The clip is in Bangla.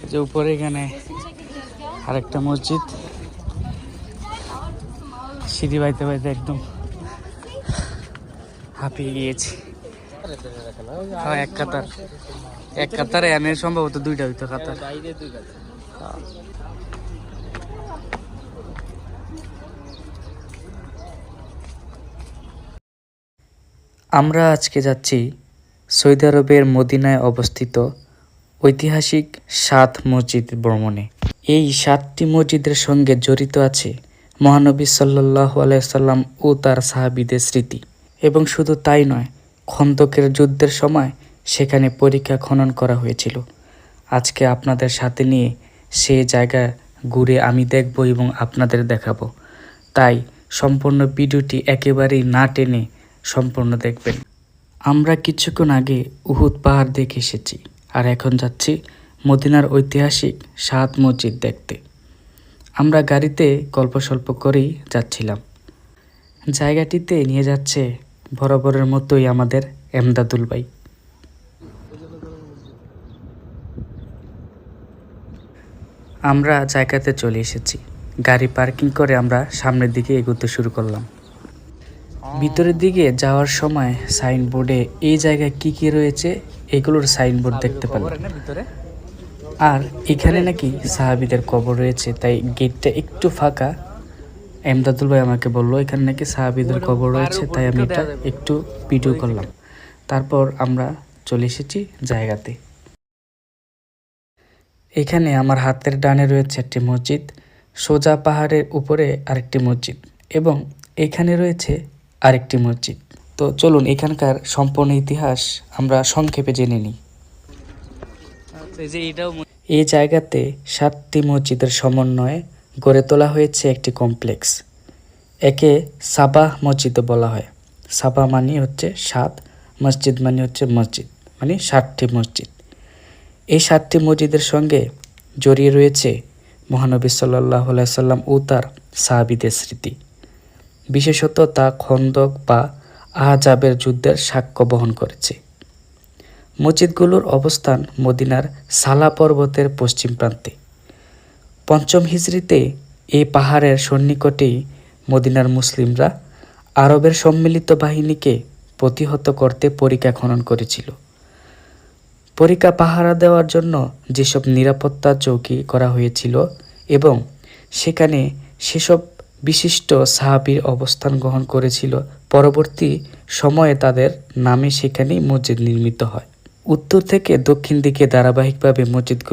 যে উপরে এখানে আরেকটা মসজিদ, সিঁড়ি বাইতে বাইতে একদম হাঁপিয়ে গিয়েছি। এক কাতারে এনে সম্ভবত দুইটা হইতো কাতার। আমরা আজকে যাচ্ছি সৌদি আরবের মদিনায় অবস্থিত ঐতিহাসিক 7 মসজিদ ভ্রমণে। এই 7টি মসজিদের সঙ্গে জড়িত আছে মহানবী সাল্লাল্লাহু আলাইহি সাল্লাম ও তার সাহাবীদের স্মৃতি। এবং শুধু তাই নয়, খন্দকের যুদ্ধের সময় সেখানে পরীক্ষা খনন করা হয়েছিল। আজকে আপনাদের সাথে নিয়ে সে জায়গা ঘুরে আমি দেখব এবং আপনাদের দেখাবো। তাই সম্পূর্ণ ভিডিওটি একেবারেই না টেনে সম্পূর্ণ দেখবেন। আমরা কিছুক্ষণ আগে উহুদ পাহাড় দেখে এসেছি, আর এখন যাচ্ছি মদিনার ঐতিহাসিক 7 মসজিদ দেখতে। আমরা গাড়িতে গল্প স্বল্প করেই যাচ্ছিলাম। জায়গাটিতে নিয়ে যাচ্ছে বরাবরের মতোই আমাদের এমদাদুল ভাই। আমরা জায়গাতে চলে এসেছি। গাড়ি পার্কিং করে আমরা সামনের দিকে এগোতে শুরু করলাম। ভিতরের দিকে যাওয়ার সময় সাইনবোর্ডে এই জায়গায় কি কি রয়েছে এগুলোর সাইনবোর্ড দেখতে পেলাম। আর এখানে নাকি সাহাবীদের কবর রয়েছে, তাই গেটটা একটু ফাঁকা। এমদাদুল ভাই আমাকে বললো এখানে নাকি সাহাবীদের কবর রয়েছে, তাই আমি এটা একটু ভিডিও করলাম। তারপর আমরা চলে এসেছি জায়গাতে। এখানে আমার হাতের ডানে রয়েছে একটি মসজিদ, সোজা পাহাড়ের উপরে আরেকটি মসজিদ, এবং এখানে রয়েছে আরেকটি মসজিদ। তো চলুন এখানকার সম্পূর্ণ ইতিহাস আমরা সংক্ষেপে জেনে নিই। এই জায়গাতে 7টি মসজিদের সমন্বয়ে গড়ে তোলা হয়েছে একটি কমপ্লেক্স। একে সাবাহ মসজিদ বলা হয়। সাবাহ মানে হচ্ছে 7, মসজিদ মানে হচ্ছে মসজিদ, মানে 7টি মসজিদ। এই 7টি মসজিদের সঙ্গে জড়িয়ে রয়েছে মহানবী সাল্লাল্লাহু আলাইহি সাল্লাম ও তার সাহাবীদের স্মৃতি। বিশেষত তা খন্দক বা আহজাবের যুদ্ধের সাক্ষ্য বহন করেছে। মসজিদগুলোর অবস্থান মদিনার সালা পর্বতের পশ্চিম প্রান্তে। 5ম হিজরিতে এই পাহাড়ের সন্নিকটেই মদিনার মুসলিমরা আরবের সম্মিলিত বাহিনীকে প্রতিহত করতে পরিখা খনন করেছিল। পরিখা পাহারা দেওয়ার জন্য যেসব নিরাপত্তা চৌকি করা হয়েছিল এবং সেখানে সেসব বিশিষ্ট সাহাবীর অবস্থান গ্রহণ করেছিল, পরবর্তী সময়ে তাদের নামে সেখানেই মসজিদ নির্মিত হয়। উত্তর থেকে দক্ষিণ দিকে ধারাবাহিকভাবে মসজিদগুলো